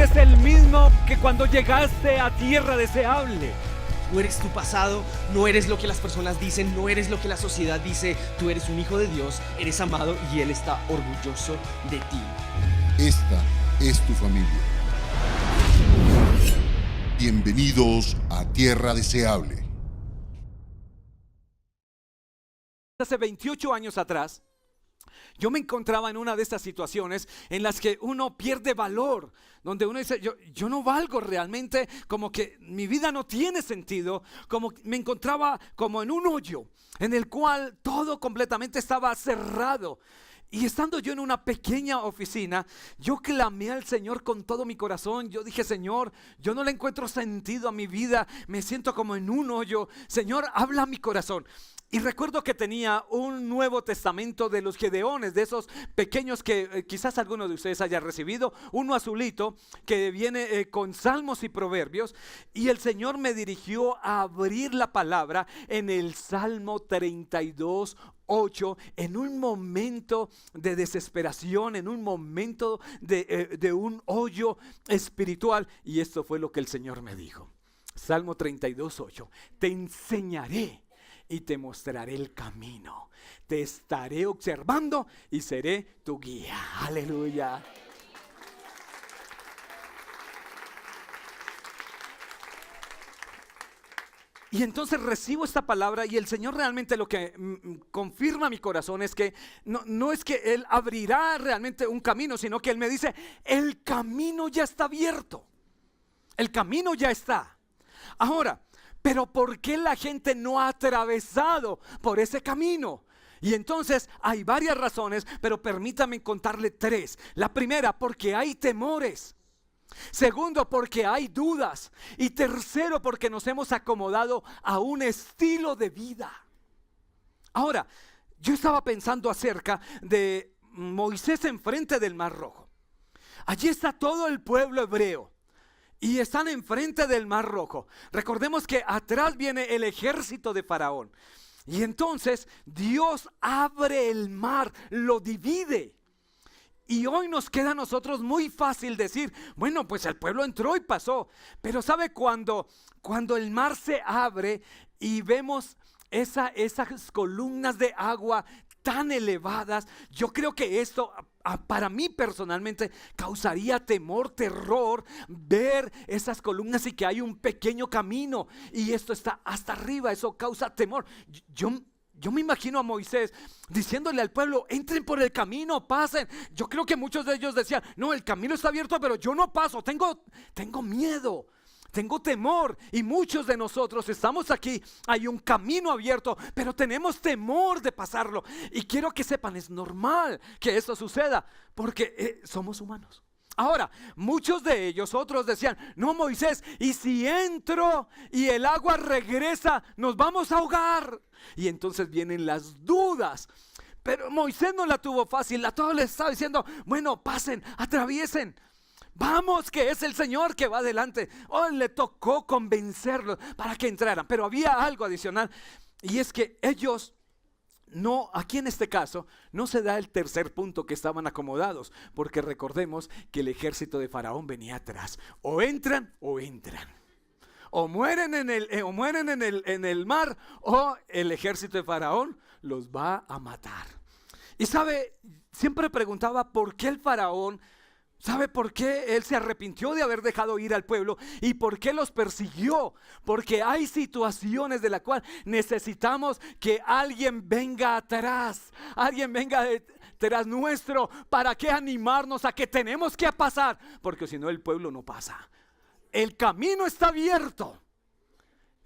eres el mismo que cuando llegaste a tierra deseable. No eres tu pasado, no eres lo que las personas dicen, no eres lo que la sociedad dice. Tú eres un hijo de Dios, eres amado y Él está orgulloso de ti. Esta es tu familia. Bienvenidos a Tierra Deseable. Hace 28 años atrás, yo me encontraba en una de estas situaciones en las que uno pierde valor, donde uno dice, yo no valgo realmente, como que mi vida no tiene sentido, como me encontraba como en un hoyo en el cual todo completamente estaba cerrado. Y estando yo en una pequeña oficina, yo clamé al Señor con todo mi corazón. Yo dije, Señor, yo no le encuentro sentido a mi vida, me siento como en un hoyo. Señor, habla a mi corazón. Y recuerdo que tenía un Nuevo Testamento de los Gedeones, de esos pequeños que quizás alguno de ustedes haya recibido, uno azulito que viene con salmos y proverbios. Y el Señor me dirigió a abrir la palabra en el Salmo 32:8, en un momento de desesperación, en un momento de un hoyo espiritual. Y esto fue lo que el Señor me dijo. Salmo 32:8: te enseñaré y te mostraré el camino, te estaré observando y seré tu guía. Aleluya. Y entonces recibo esta palabra y el Señor realmente lo que confirma mi corazón es que no es que Él abrirá realmente un camino, sino que Él me dice, el camino ya está abierto, el camino ya está. Ahora, pero ¿por qué la gente no ha atravesado por ese camino? Y entonces hay varias razones, pero permítame contarle tres. La primera, porque hay temores. Segundo, porque hay dudas. Y tercero, porque nos hemos acomodado a un estilo de vida. Ahora, yo estaba pensando acerca de Moisés enfrente del Mar Rojo. Allí está todo el pueblo hebreo y están enfrente del Mar Rojo. Recordemos que atrás viene el ejército de Faraón. Y entonces Dios abre el mar, lo divide. Y hoy nos queda a nosotros muy fácil decir, bueno, pues el pueblo entró y pasó. Pero ¿sabe cuando el mar se abre y vemos esas columnas de agua tan elevadas? Yo creo que esto para mí personalmente causaría temor, terror, ver esas columnas y que hay un pequeño camino y esto está hasta arriba. Eso causa temor. Yo me imagino a Moisés diciéndole al pueblo, entren por el camino, pasen. Yo creo que muchos de ellos decían, no, el camino está abierto, pero yo no paso, tengo miedo, tengo temor. Y muchos de nosotros estamos aquí, hay un camino abierto, pero tenemos temor de pasarlo. Y quiero que sepan, es normal que esto suceda, porque somos humanos. Ahora, muchos de ellos, otros decían, no, Moisés, ¿y si entro y el agua regresa, nos vamos a ahogar? Y entonces vienen las dudas. Pero Moisés no la tuvo fácil, a todos les estaba diciendo, bueno, pasen, atraviesen. Vamos, que es el Señor que va adelante. Hoy le tocó convencerlos para que entraran. Pero había algo adicional, y es que ellos no, aquí en este caso, no se da el tercer punto, que estaban acomodados, porque recordemos que el ejército de Faraón venía atrás. O entran, o mueren en el mar, o el ejército de Faraón los va a matar. Y sabe, siempre preguntaba por qué el Faraón, ¿sabe por qué él se arrepintió de haber dejado ir al pueblo y por qué los persiguió? Porque hay situaciones de las cuales necesitamos que alguien venga atrás, alguien venga detrás nuestro. ¿Para qué animarnos a que tenemos que pasar? Porque si no, el pueblo no pasa. El camino está abierto.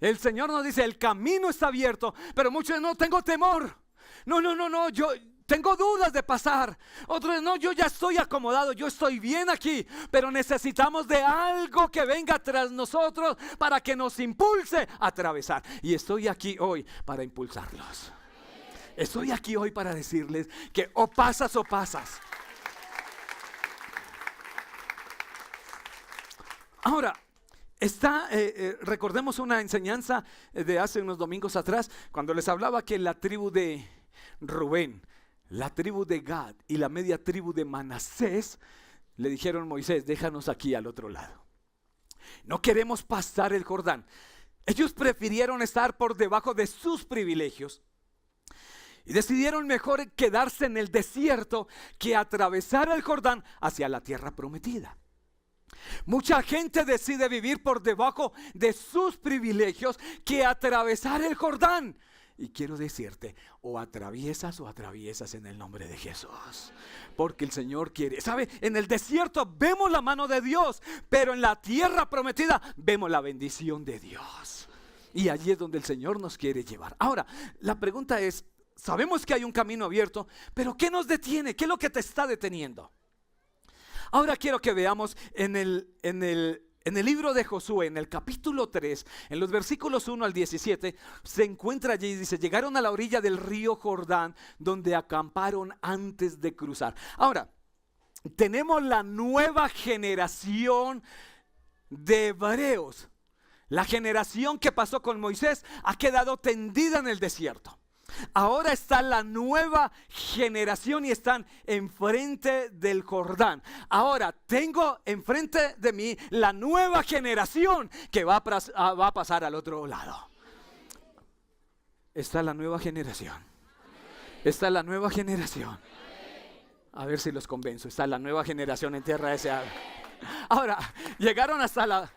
El Señor nos dice, el camino está abierto, pero muchos no, tengo temor. No, yo tengo dudas de pasar. Otros no, yo ya estoy acomodado, yo estoy bien aquí, pero necesitamos de algo que venga tras nosotros para que nos impulse a atravesar. Y estoy aquí hoy para impulsarlos. Estoy aquí hoy para decirles que o pasas o pasas. Ahora, recordemos una enseñanza de hace unos domingos atrás, cuando les hablaba que la tribu de Rubén, la tribu de Gad y la media tribu de Manasés le dijeron: Moisés, déjanos aquí al otro lado. No queremos pasar el Jordán. Ellos prefirieron estar por debajo de sus privilegios y decidieron mejor quedarse en el desierto que atravesar el Jordán hacia la tierra prometida. Mucha gente decide vivir por debajo de sus privilegios que atravesar el Jordán. Y quiero decirte, o atraviesas en el nombre de Jesús. Porque el Señor quiere. ¿Sabe? En el desierto vemos la mano de Dios, pero en la tierra prometida vemos la bendición de Dios. Y allí es donde el Señor nos quiere llevar. Ahora, la pregunta es, sabemos que hay un camino abierto, pero ¿qué nos detiene? ¿Qué es lo que te está deteniendo? Ahora quiero que veamos en el libro de Josué, en el capítulo 3, en los versículos 1 al 17, se encuentra allí y dice: llegaron a la orilla del río Jordán, donde acamparon antes de cruzar. Ahora, tenemos la nueva generación de hebreos. La generación que pasó con Moisés ha quedado tendida en el desierto. Ahora está la nueva generación y están enfrente del Jordán. Ahora tengo enfrente de mí la nueva generación que va a pasar al otro lado. Está la nueva generación. Está la nueva generación. A ver si los convenzo. Está la nueva generación en tierra deseable. Ahora, llegaron hasta la...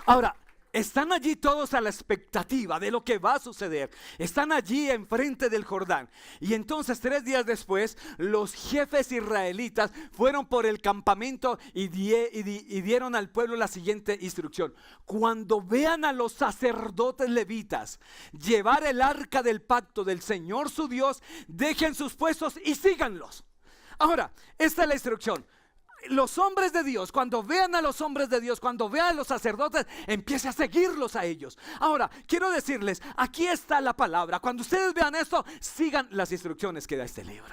Ahora, están allí todos a la expectativa de lo que va a suceder. Están allí enfrente del Jordán. Y entonces 3 días después, los jefes israelitas fueron por el campamento y dieron al pueblo la siguiente instrucción: cuando vean a los sacerdotes levitas llevar el arca del pacto del Señor su Dios, dejen sus puestos y síganlos. Ahora, esta es la instrucción. Los hombres de Dios, cuando vean a los hombres de Dios, cuando vean a los sacerdotes, empiece a seguirlos a ellos. Ahora, quiero decirles, aquí está la palabra. Cuando ustedes vean esto, sigan las instrucciones que da este libro.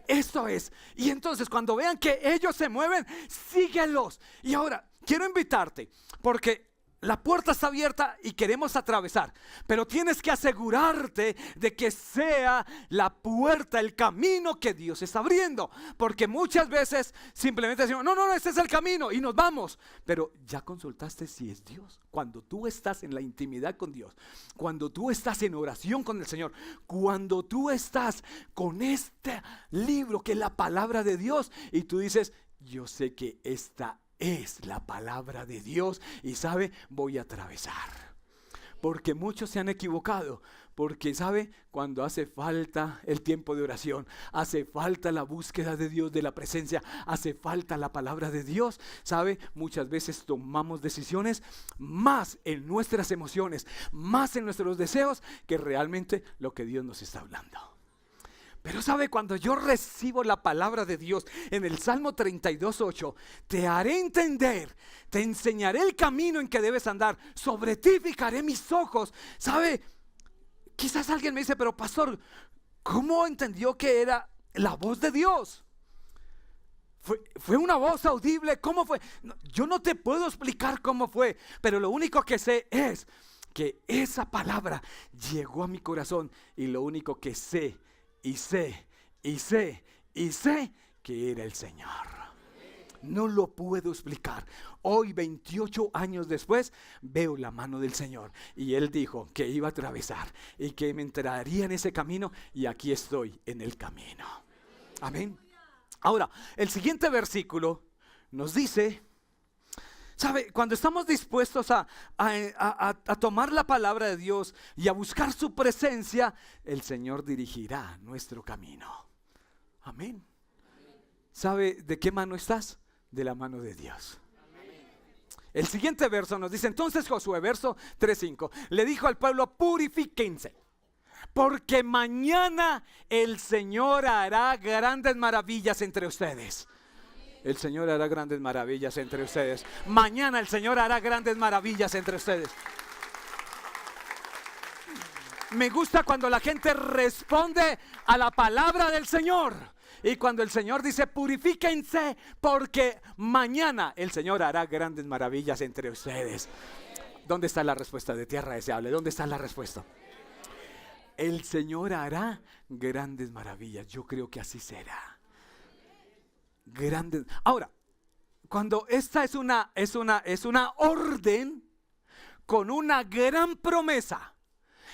Esto es. Y entonces cuando vean que ellos se mueven, síguelos. Y ahora, quiero invitarte, porque la puerta está abierta y queremos atravesar, pero tienes que asegurarte de que sea la puerta, el camino que Dios está abriendo. Porque muchas veces simplemente decimos: no, este es el camino, y nos vamos. Pero ya consultaste si es Dios. Cuando tú estás en la intimidad con Dios, cuando tú estás en oración con el Señor, cuando tú estás con este libro que es la palabra de Dios, y tú dices: yo sé que esta es la palabra de Dios, y sabe, voy a atravesar. Porque muchos se han equivocado. Porque sabe, cuando hace falta el tiempo de oración, hace falta la búsqueda de Dios, de la presencia, hace falta la palabra de Dios, sabe, muchas veces tomamos decisiones más en nuestras emociones, más en nuestros deseos, que realmente lo que Dios nos está hablando. Pero sabe, cuando yo recibo la palabra de Dios en el Salmo 32:8, te haré entender, te enseñaré el camino en que debes andar, sobre ti fijaré mis ojos. Sabe, quizás alguien me dice: pero pastor, ¿cómo entendió que era la voz de Dios? ¿Fue una voz audible? ¿Cómo fue? No, yo no te puedo explicar cómo fue, pero lo único que sé es que esa palabra llegó a mi corazón, y lo único que sé que era el Señor. No lo puedo explicar. Hoy, 28 años después, veo la mano del Señor, y Él dijo que iba a atravesar y que me entraría en ese camino, y aquí estoy en el camino. Amén. Ahora, el siguiente versículo nos dice, ¿sabe? Cuando estamos dispuestos a tomar la palabra de Dios y a buscar su presencia, el Señor dirigirá nuestro camino. Amén. ¿Sabe de qué mano estás? De la mano de Dios. El siguiente verso nos dice: entonces Josué, verso 3:5, le dijo al pueblo: purifíquense, porque mañana el Señor hará grandes maravillas entre ustedes. El Señor hará grandes maravillas entre ustedes. Mañana el Señor hará grandes maravillas entre ustedes. Me gusta cuando la gente responde a la palabra del Señor. Y cuando el Señor dice: purifíquense, porque mañana el Señor hará grandes maravillas entre ustedes. ¿Dónde está la respuesta de tierra deseable? ¿Dónde está la respuesta? el Señor hará grandes maravillas. Yo creo que así será. Grandes. Ahora, cuando esta es una orden con una gran promesa.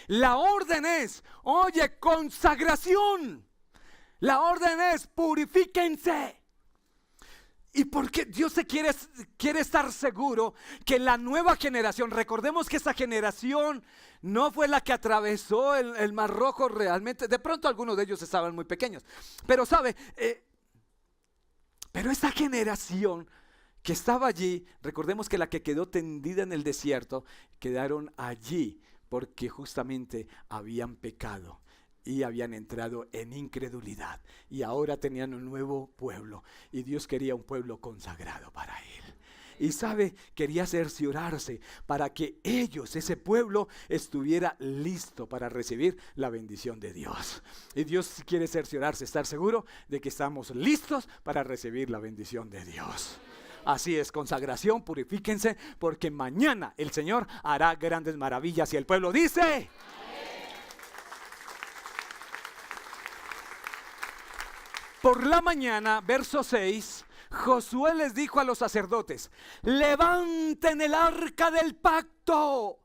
La orden es, oye, consagración. La orden es, purifíquense. Y porque Dios quiere estar seguro que la nueva generación, recordemos que esa generación no fue la que atravesó el Mar Rojo realmente. De pronto algunos de ellos estaban muy pequeños. Pero sabe, pero esa generación que estaba allí, recordemos que la que quedó tendida en el desierto, quedaron allí porque justamente habían pecado. Y habían entrado en incredulidad. Y ahora tenían un nuevo pueblo. Y Dios quería un pueblo consagrado para Él. Y sabe, quería cerciorarse para que ellos, ese pueblo, estuviera listo para recibir la bendición de Dios. Y Dios quiere cerciorarse, estar seguro de que estamos listos para recibir la bendición de Dios. Así es, consagración, purifíquense, porque mañana el Señor hará grandes maravillas. Y el pueblo dice... Por la mañana, verso 6, Josué les dijo a los sacerdotes: levanten el arca del pacto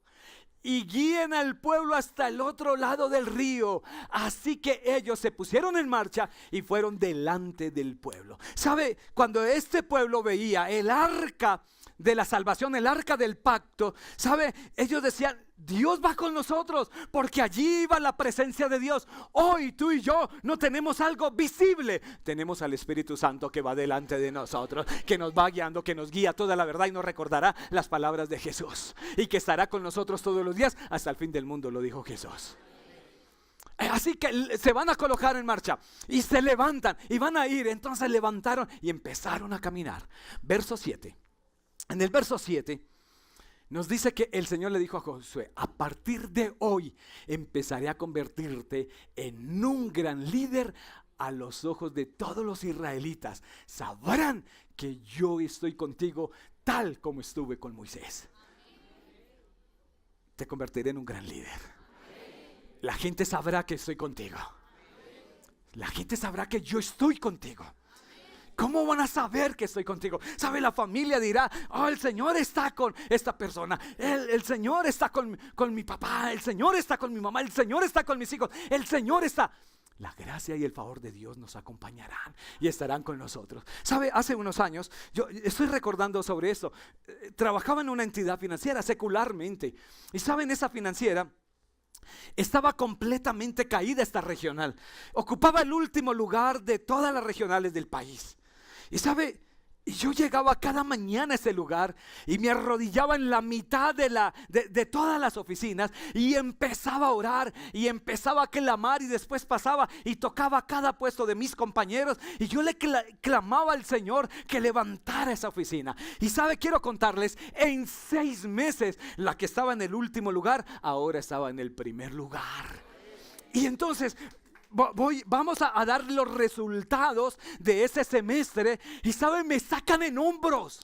y guíen al pueblo hasta el otro lado del río. Así que ellos se pusieron en marcha y fueron delante del pueblo. ¿Sabe? Cuando este pueblo veía el arca de la salvación, el arca del pacto, ¿sabe? Ellos decían: Dios va con nosotros, porque allí iba la presencia de Dios. Hoy tú y yo no tenemos algo visible, tenemos al Espíritu Santo que va delante de nosotros, que nos va guiando, que nos guía toda la verdad y nos recordará las palabras de Jesús, y que estará con nosotros todos los días hasta el fin del mundo, lo dijo Jesús. Así que se van a colocar en marcha y se levantan y van a ir. Entonces levantaron y empezaron a caminar. Verso 7. En el verso 7 nos dice que el Señor le dijo a Josué: a partir de hoy empezaré a convertirte en un gran líder a los ojos de todos los israelitas. Sabrán que yo estoy contigo tal como estuve con Moisés. Te convertiré en un gran líder. La gente sabrá que estoy contigo. La gente sabrá que yo estoy contigo. ¿Cómo van a saber que estoy contigo? ¿Sabe? La familia dirá: oh, el Señor está con esta persona. El Señor está con mi papá. El Señor está con mi mamá. El Señor está con mis hijos. El Señor está. La gracia y el favor de Dios nos acompañarán y estarán con nosotros. ¿Sabe? Hace unos años, yo estoy recordando sobre esto. Trabajaba en una entidad financiera secularmente. Y ¿saben? Esa financiera estaba completamente caída, esta regional. Ocupaba el último lugar de todas las regionales del país. Y sabe, yo llegaba cada mañana a ese lugar y me arrodillaba en la mitad de todas las oficinas y empezaba a orar y empezaba a clamar, y después pasaba y tocaba cada puesto de mis compañeros y yo le clamaba al Señor que levantara esa oficina. Y sabe, quiero contarles, en 6 meses la que estaba en el último lugar ahora estaba en el primer lugar. Y entonces vamos a dar los resultados de ese semestre y ¿saben? Me sacan en hombros.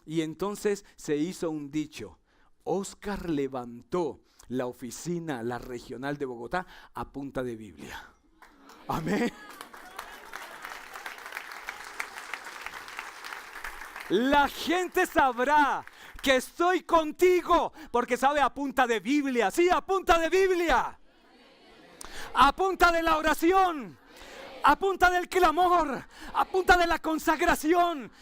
Y entonces se hizo un dicho: Oscar levantó la oficina, la regional de Bogotá, a punta de Biblia. Amén. La gente sabrá que estoy contigo porque sabe, a punta de Biblia. Sí, a punta de Biblia. A punta de la oración, a punta del clamor, a punta de la consagración.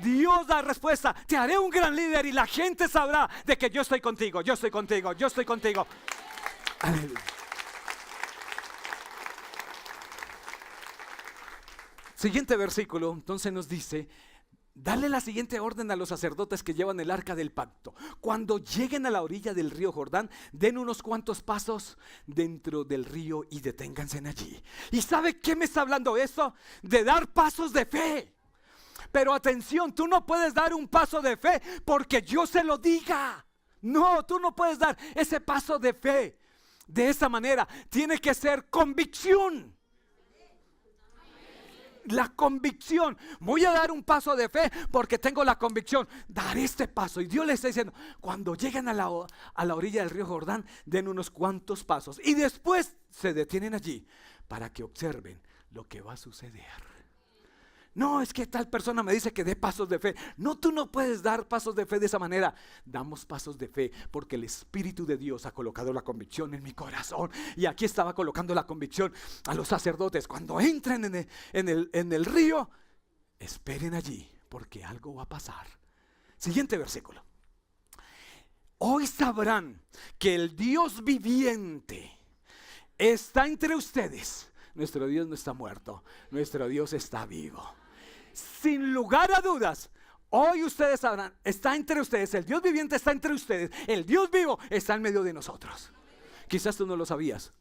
Dios da respuesta: te haré un gran líder, y la gente sabrá de que yo estoy contigo, yo estoy contigo, yo estoy contigo. Aleluya. Siguiente versículo, entonces nos dice: dale la siguiente orden a los sacerdotes que llevan el arca del pacto. Cuando lleguen a la orilla del río Jordán, den unos cuantos pasos dentro del río y deténganse allí. ¿Y sabe qué me está hablando esto? De dar pasos de fe. Pero atención, tú no puedes dar un paso de fe porque yo se lo diga. No, tú no puedes dar ese paso de fe de esa manera. Tiene que ser convicción. la convicción. Voy a dar un paso de fe porque tengo la convicción. Dar este paso. Y Dios le está diciendo, cuando lleguen a la orilla del río Jordán, den unos cuantos pasos. Y después se detienen allí para que observen lo que va a suceder. No, es que tal persona me dice que dé pasos de fe. No, tú no puedes dar pasos de fe de esa manera. Damos pasos de fe porque el Espíritu de Dios ha colocado la convicción en mi corazón. Y aquí estaba colocando la convicción a los sacerdotes. Cuando entren en el río, esperen allí porque algo va a pasar. Siguiente versículo. Hoy sabrán que el Dios viviente está entre ustedes. Nuestro Dios no está muerto, nuestro Dios está vivo. Sin lugar a dudas, hoy ustedes sabrán, está entre ustedes, el Dios viviente está entre ustedes, el Dios vivo está en medio de nosotros. Quizás tú no lo sabías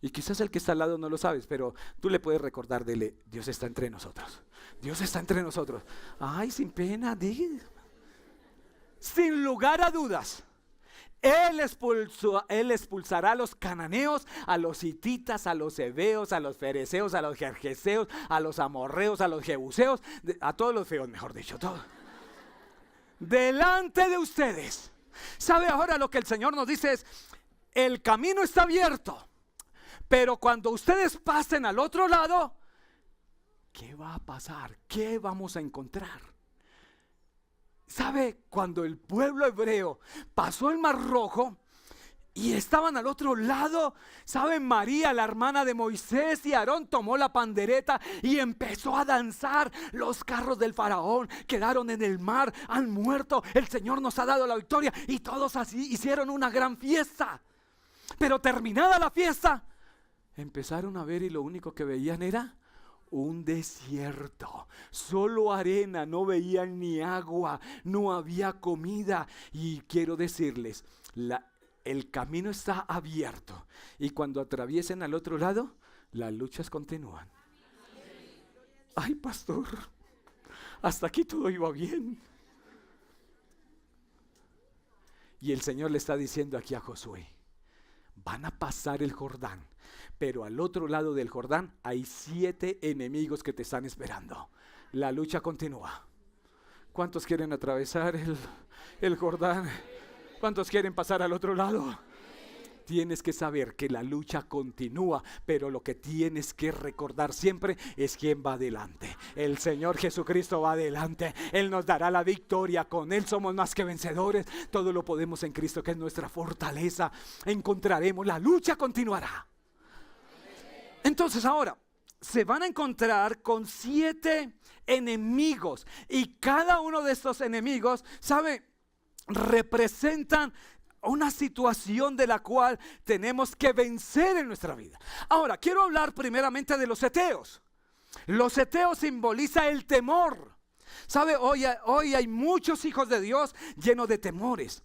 y quizás el que está al lado no lo sabes, pero tú le puedes recordar, dile, Dios está entre nosotros, Dios está entre nosotros. Ay, sin pena, sin lugar a dudas. Él expulsará a los cananeos, a los hititas, a los heveos, a los fereceos, a los gergeseos, a los amorreos, a los jebuseos, a todos los feos, mejor dicho, todos. Delante de ustedes. ¿Sabe ahora lo que el Señor nos dice? Es, el camino está abierto, pero cuando ustedes pasen al otro lado, ¿qué va a pasar? ¿Qué vamos a encontrar? ¿Sabe? Cuando el pueblo hebreo pasó el Mar Rojo y estaban al otro lado, ¿sabe? María, la hermana de Moisés y Aarón, tomó la pandereta y empezó a danzar. Los carros del faraón quedaron en el mar, han muerto. El Señor nos ha dado la victoria y todos así hicieron una gran fiesta. Pero terminada la fiesta, empezaron a ver y lo único que veían era un desierto, solo arena, no veían ni agua, no había comida. Y quiero decirles, el camino está abierto y cuando atraviesen al otro lado, las luchas continúan. Ay, pastor, hasta aquí todo iba bien. Y el Señor le está diciendo aquí a Josué, van a pasar el Jordán, pero al otro lado del Jordán hay 7 enemigos que te están esperando. La lucha continúa. ¿Cuántos quieren atravesar el Jordán? ¿Cuántos quieren pasar al otro lado? Tienes que saber que la lucha continúa, pero lo que tienes que recordar siempre es quién va adelante. El Señor Jesucristo va adelante. Él nos dará la victoria. Con Él somos más que vencedores. Todo lo podemos en Cristo, que es nuestra fortaleza. Encontraremos, la lucha continuará. Entonces ahora se van a encontrar con 7 enemigos y cada uno de estos enemigos, ¿sabe? Representan una situación de la cual tenemos que vencer en nuestra vida. Ahora quiero hablar primeramente de los heteos. Los heteos simboliza el temor. ¿Sabe? Hoy hay muchos hijos de Dios llenos de temores.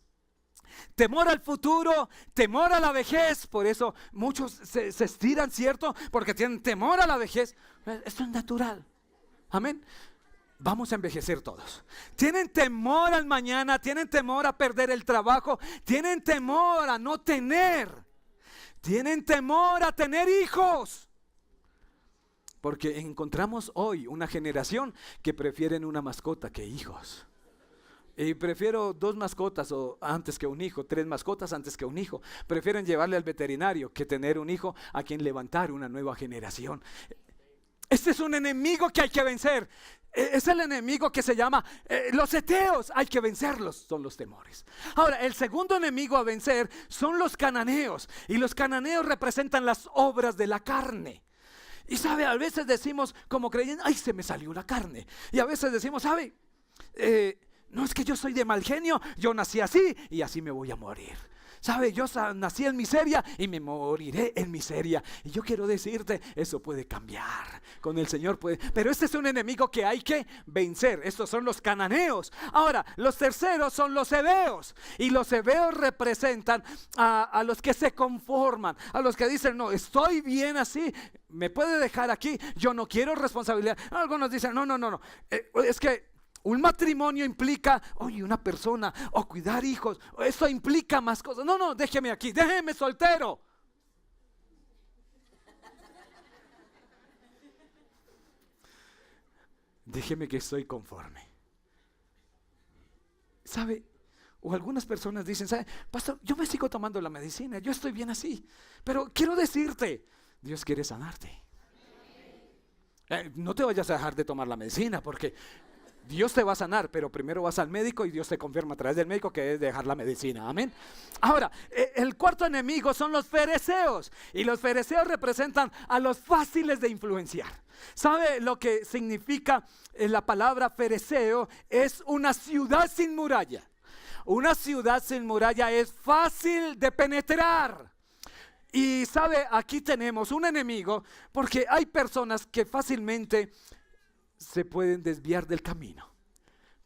Temor al futuro, temor a la vejez. Por eso muchos se estiran, ¿cierto? Porque tienen temor a la vejez. Esto es natural. Amén. Vamos a envejecer todos. Tienen temor al mañana, tienen temor a perder el trabajo, tienen temor a no tener, tienen temor a tener hijos. Porque encontramos hoy una generación que prefieren una mascota que hijos. Y prefiero 2 mascotas antes que un hijo, 3 mascotas antes que un hijo. Prefieren llevarle al veterinario que tener un hijo a quien levantar una nueva generación. Este es un enemigo que hay que vencer. Es el enemigo que se llama los heteos. Hay que vencerlos, son los temores. Ahora, el segundo enemigo a vencer son los cananeos. Y los cananeos representan las obras de la carne. Y sabe, a veces decimos como creyendo, ay, se me salió la carne. Y a veces decimos, sabe, no es que yo soy de mal genio, yo nací así y así me voy a morir. ¿Sabe? Yo nací en miseria y me moriré en miseria. Y yo quiero decirte, eso puede cambiar. Con el Señor puede. Pero este es un enemigo que hay que vencer. Estos son los cananeos. Ahora, los terceros son los heveos. Y los heveos representan a los que se conforman. A los que dicen, no, estoy bien así. Me puede dejar aquí. Yo no quiero responsabilidad. Algunos dicen, no. Es que un matrimonio implica, oye, una persona, o cuidar hijos, eso implica más cosas. No, déjeme aquí, déjeme soltero. déjeme que estoy conforme. ¿Sabe? O algunas personas dicen, ¿sabe? Pastor, yo me sigo tomando la medicina, yo estoy bien así. Pero quiero decirte, Dios quiere sanarte. No te vayas a dejar de tomar la medicina, porque Dios te va a sanar, pero primero vas al médico y Dios te confirma a través del médico que debes dejar la medicina. Amén. Ahora, el cuarto enemigo son los fereceos. Y los fereceos representan a los fáciles de influenciar. ¿Sabe lo que significa la palabra fereceo? Es una ciudad sin muralla. Una ciudad sin muralla es fácil de penetrar. Y sabe, aquí tenemos un enemigo, porque hay personas que fácilmente se pueden desviar del camino,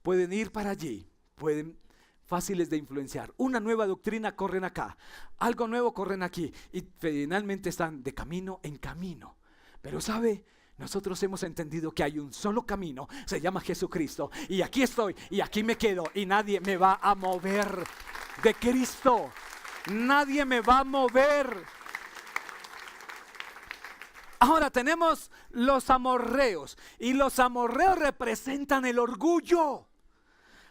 pueden ir para allí, pueden fáciles de influenciar. Una nueva doctrina corren acá, algo nuevo corren aquí, y finalmente están de camino en camino. Pero sabe, nosotros hemos entendido que hay un solo camino, se llama Jesucristo, y aquí estoy, y aquí me quedo, y nadie me va a mover de Cristo. Nadie me va a mover. Ahora tenemos los amorreos, y los amorreos representan el orgullo.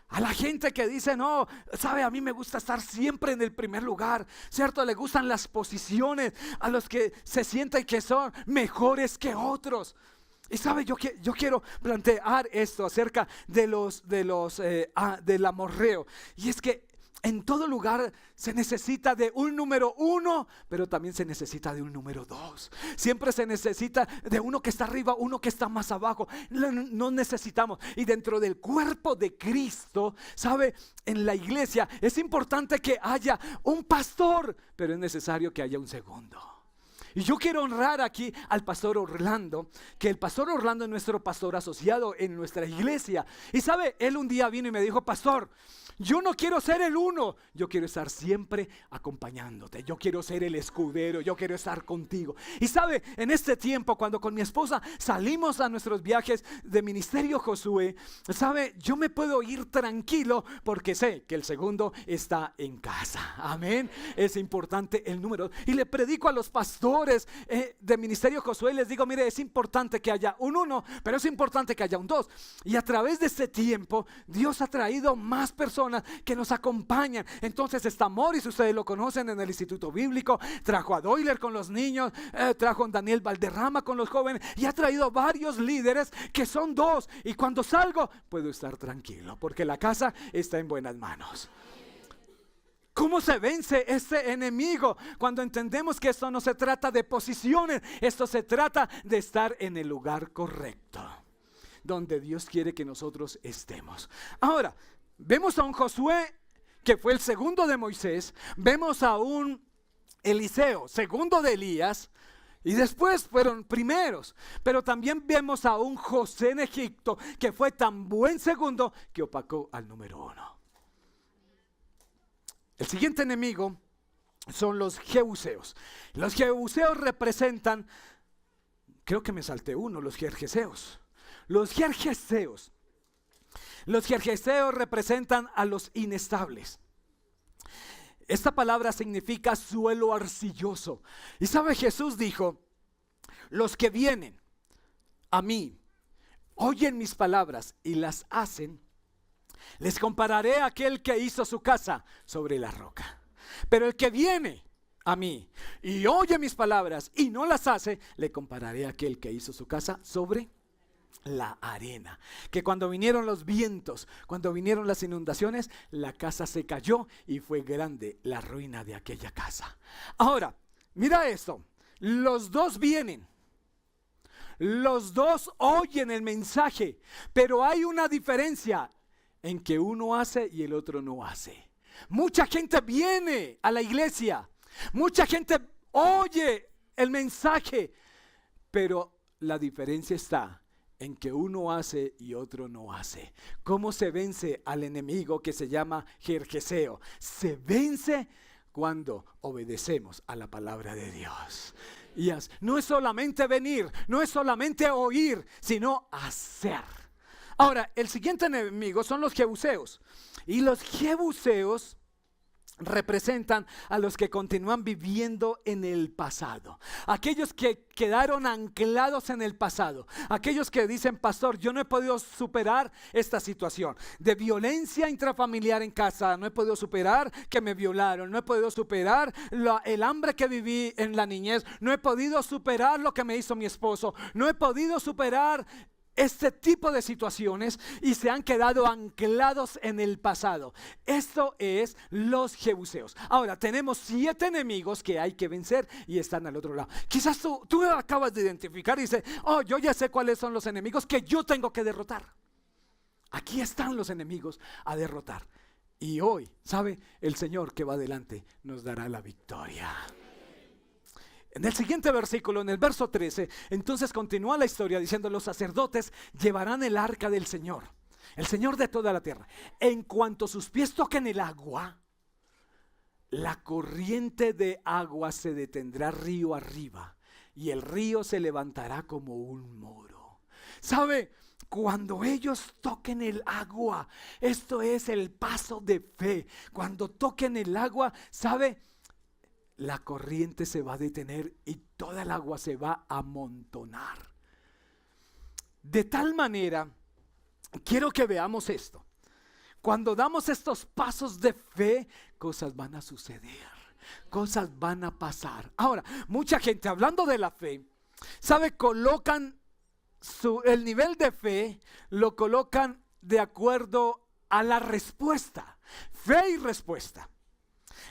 A la gente que dice, no, sabe, a mí me gusta estar siempre en el primer lugar, ¿cierto? Le gustan las posiciones, a los que se sienten que son mejores que otros. Y sabe, yo quiero plantear esto acerca del amorreo. Y es que en todo lugar se necesita de un número 1, pero también se necesita de un número 2. Siempre se necesita de uno que está arriba, uno que está más abajo. No necesitamos. Y dentro del cuerpo de Cristo, ¿sabe? En la iglesia es importante que haya un pastor, pero es necesario que haya un segundo. Y yo quiero honrar aquí al pastor Orlando, que el pastor Orlando es nuestro pastor asociado en nuestra iglesia. Y sabe, él un día vino y me dijo, pastor, yo no quiero ser el uno, yo quiero estar siempre acompañándote, yo quiero ser el escudero, yo quiero estar contigo. Y sabe, en este tiempo, cuando con mi esposa salimos a nuestros viajes de Ministerio Josué, sabe, yo me puedo ir tranquilo porque sé que el segundo está en casa. Amén. Es importante el número. Y le predico a los pastores de Ministerio Josué, les digo, mire, es importante que haya un 1, pero es importante que haya un 2. Y a través de este tiempo, Dios ha traído más personas que nos acompañan. Entonces está Morris, ustedes lo conocen en el Instituto Bíblico, trajo a Doyler con los niños, trajo a Daniel Valderrama con los jóvenes, y ha traído varios líderes que son 2, y cuando salgo puedo estar tranquilo porque la casa está en buenas manos. ¿Cómo se vence este enemigo? Cuando entendemos que esto no se trata de posiciones, esto se trata de estar en el lugar correcto, donde Dios quiere que nosotros estemos. Ahora, vemos a un Josué que fue el segundo de Moisés, vemos a un Eliseo, segundo de Elías, y después fueron primeros. Pero también vemos a un José en Egipto que fue tan buen segundo que opacó al número 1. El siguiente enemigo son los jebuseos. Los jebuseos representan, creo que me salté uno, los jerjeseos. Los jerjeseos representan a los inestables. Esta palabra significa suelo arcilloso. Y sabe, Jesús dijo, los que vienen a mí, oyen mis palabras y las hacen, les compararé a aquel que hizo su casa sobre la roca. Pero el que viene a mí y oye mis palabras y no las hace, le compararé a aquel que hizo su casa sobre la arena. Que cuando vinieron los vientos, cuando vinieron las inundaciones, la casa se cayó y fue grande la ruina de aquella casa. Ahora, mira esto, los 2 vienen. Los 2 oyen el mensaje, pero hay una diferencia en que uno hace y el otro no hace. Mucha gente viene a la iglesia, mucha gente oye el mensaje, pero la diferencia está en que uno hace y otro no hace. ¿Cómo se vence al enemigo que se llama jerjeseo? Se vence cuando obedecemos a la palabra de Dios. Y no es solamente venir, no es solamente oír, sino hacer. Ahora, el siguiente enemigo son los jebuseos. Y los jebuseos representan a los que continúan viviendo en el pasado, aquellos que quedaron anclados en el pasado, aquellos que dicen: pastor, yo no he podido superar esta situación de violencia intrafamiliar en casa, no he podido superar que me violaron, no he podido superar el hambre que viví en la niñez, no he podido superar lo que me hizo mi esposo, no he podido superar este tipo de situaciones y se han quedado anclados en el pasado. Esto es los jebuseos. Ahora tenemos 7 enemigos que hay que vencer y están al otro lado. Quizás tú acabas de identificar y dices: oh, yo ya sé cuáles son los enemigos que yo tengo que derrotar. Aquí están los enemigos a derrotar. Y hoy, ¿sabe? El Señor que va adelante nos dará la victoria. En el siguiente versículo, en el verso 13, entonces continúa la historia diciendo: los sacerdotes llevarán el arca del Señor, el Señor de toda la tierra. En cuanto sus pies toquen el agua, la corriente de agua se detendrá río arriba y el río se levantará como un muro. ¿Sabe? Cuando ellos toquen el agua, esto es el paso de fe. Cuando toquen el agua, ¿sabe? La corriente se va a detener y toda el agua se va a amontonar. De tal manera, quiero que veamos esto. Cuando damos estos pasos de fe, cosas van a suceder, cosas van a pasar. Ahora, mucha gente, hablando de la fe, ¿sabe? Colocan el nivel de fe, lo colocan de acuerdo a la respuesta. Fe y respuesta.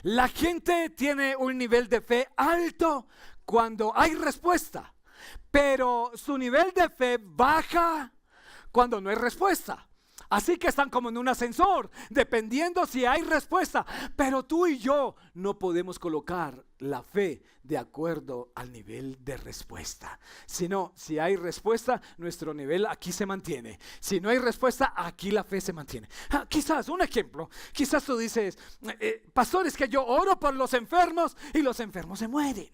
La gente tiene un nivel de fe alto cuando hay respuesta, pero su nivel de fe baja cuando no hay respuesta. Así que están como en un ascensor, dependiendo si hay respuesta. Pero tú y yo no podemos colocar la fe de acuerdo al nivel de respuesta. Sino, si hay respuesta, nuestro nivel aquí se mantiene. Si no hay respuesta, aquí la fe se mantiene. Quizás, un ejemplo, quizás tú dices: pastor, es que yo oro por los enfermos y los enfermos se mueren.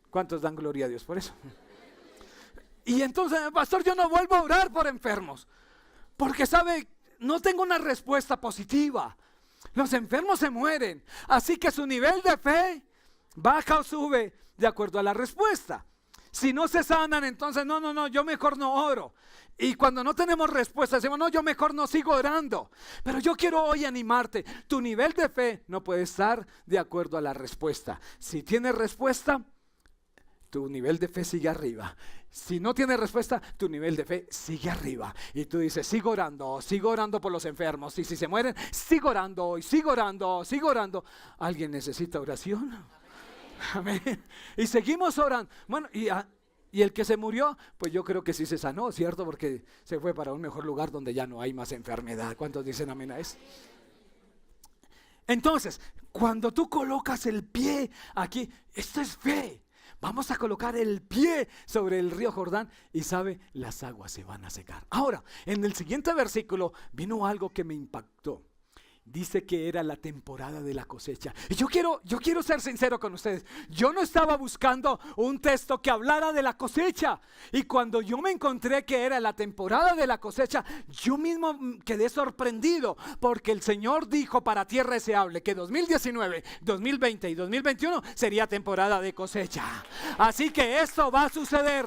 ¿Cuántos dan gloria a Dios por eso? Y entonces: pastor, yo no vuelvo a orar por enfermos, porque sabe, no tengo una respuesta positiva. Los enfermos se mueren, así que su nivel de fe baja o sube de acuerdo a la respuesta. Si no se sanan, entonces no, yo mejor no oro. Y cuando no tenemos respuesta, decimos: no, yo mejor no sigo orando. Pero yo quiero hoy animarte. Tu nivel de fe no puede estar de acuerdo a la respuesta. Si tienes respuesta, tu nivel de fe sigue arriba. Si no tienes respuesta, tu nivel de fe sigue arriba. Y tú dices: sigo orando por los enfermos. Y si se mueren, sigo orando, y sigo orando, sigo orando. ¿Alguien necesita oración? Amén. Y seguimos orando. Bueno, y el que se murió, pues yo creo que sí se sanó, ¿cierto? Porque se fue para un mejor lugar donde ya no hay más enfermedad. ¿Cuántos dicen amén a eso? Entonces, cuando tú colocas el pie aquí, esto es fe. Vamos a colocar el pie sobre el río Jordán y ¿sabe? Las aguas se van a secar. Ahora, en el siguiente versículo vino algo que me impactó. Dice que era la temporada de la cosecha. Y yo quiero ser sincero con ustedes. Yo no estaba buscando un texto que hablara de la cosecha. Y cuando yo me encontré que era la temporada de la cosecha, yo mismo quedé sorprendido. Porque el Señor dijo para Tierra Deseable que 2019, 2020 y 2021 sería temporada de cosecha. Así que esto va a suceder,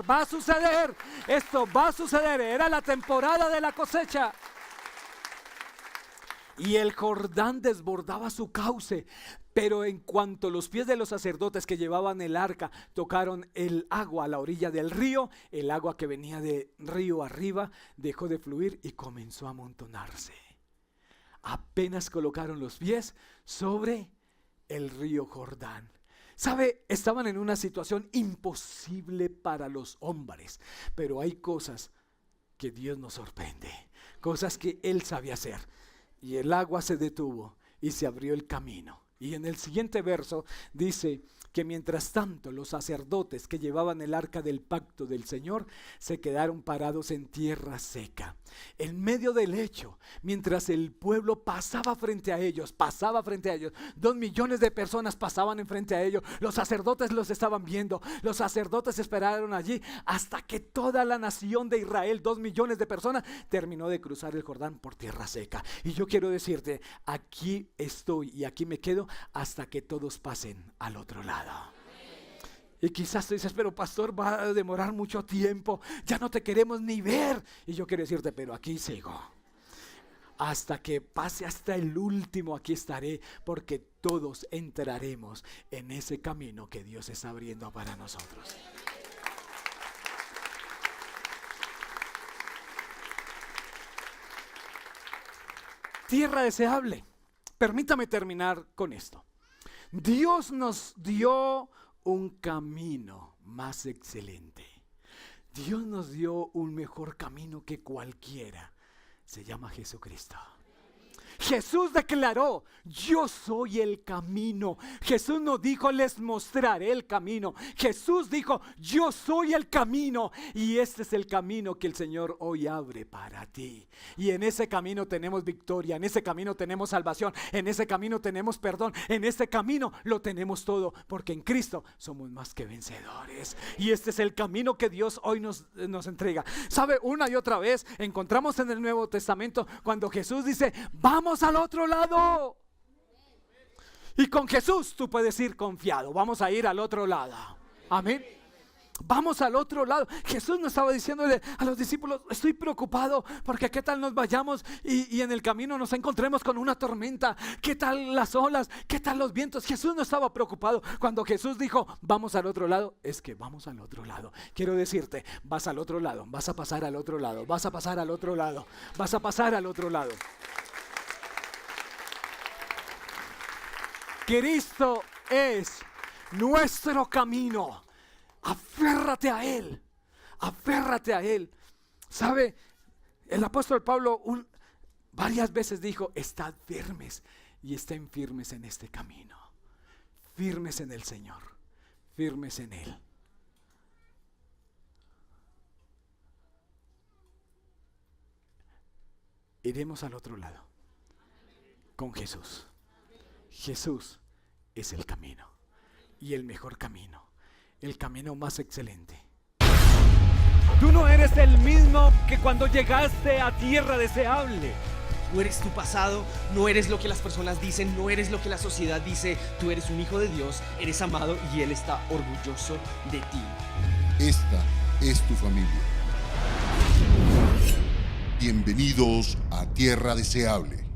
esto va a suceder. Era la temporada de la cosecha. Y el Jordán desbordaba su cauce, pero en cuanto los pies de los sacerdotes que llevaban el arca tocaron el agua a la orilla del río, el agua que venía de río arriba dejó de fluir y comenzó a amontonarse. Apenas colocaron los pies sobre el río Jordán. ¿Sabe? Estaban en una situación imposible para los hombres, pero hay cosas que Dios nos sorprende, cosas que Él sabe hacer. Y el agua se detuvo y se abrió el camino. Y en el siguiente verso dice que mientras tanto los sacerdotes que llevaban el arca del pacto del Señor se quedaron parados en tierra seca, en medio del lecho, mientras el pueblo pasaba frente a ellos, 2 millones de personas pasaban enfrente a ellos, los sacerdotes los estaban viendo, los sacerdotes esperaron allí hasta que toda la nación de Israel, 2 millones de personas, terminó de cruzar el Jordán por tierra seca. Y yo quiero decirte, aquí estoy y aquí me quedo hasta que todos pasen al otro lado. Y quizás tú dices, pero pastor, va a demorar mucho tiempo, ya no te queremos ni ver. Y yo quiero decirte, pero aquí sigo. Hasta que pase hasta el último, aquí estaré, porque todos entraremos en ese camino que Dios está abriendo para nosotros. Tierra deseable. Permítame terminar con esto. Dios nos dio un camino más excelente. Dios nos dio un mejor camino que cualquiera. Se llama Jesucristo. Jesús declaró, yo soy el camino. Jesús no dijo, les mostraré el camino. Jesús dijo, yo soy el camino. Y este es el camino que el Señor hoy abre para ti. Y en ese camino tenemos victoria, en ese camino tenemos salvación, en ese camino tenemos perdón, en ese camino lo tenemos todo, porque en Cristo somos más que vencedores. Y este es el camino que Dios hoy nos entrega. ¿Sabe? Una y otra vez encontramos en el Nuevo Testamento cuando Jesús dice, vamos al otro lado. Y con Jesús tú puedes ir confiado. Vamos a ir al otro lado. Amén. Vamos al otro lado. Jesús no estaba diciéndole a los discípulos, estoy preocupado porque qué tal nos vayamos y en el camino nos encontremos con una tormenta, qué tal las olas, qué tal los vientos. Jesús no estaba preocupado. Cuando Jesús dijo, vamos al otro lado, es que vamos al otro lado. Quiero decirte, vas al otro lado, vas a pasar al otro lado, vas a pasar al otro lado, vas a pasar al otro lado. Cristo es nuestro camino. Aférrate a Él. Aférrate a Él. ¿Sabe? El apóstol Pablo varias veces dijo, estad firmes y estén firmes en este camino. Firmes en el Señor. Firmes en Él. Iremos al otro lado. Con Jesús. Jesús es el camino y el mejor camino, el camino más excelente. Tú no eres el mismo que cuando llegaste a tierra deseable. No eres tu pasado, no eres lo que las personas dicen, no eres lo que la sociedad dice. Tú eres un hijo de Dios, eres amado y Él está orgulloso de ti. Esta es tu familia. Bienvenidos a Tierra Deseable.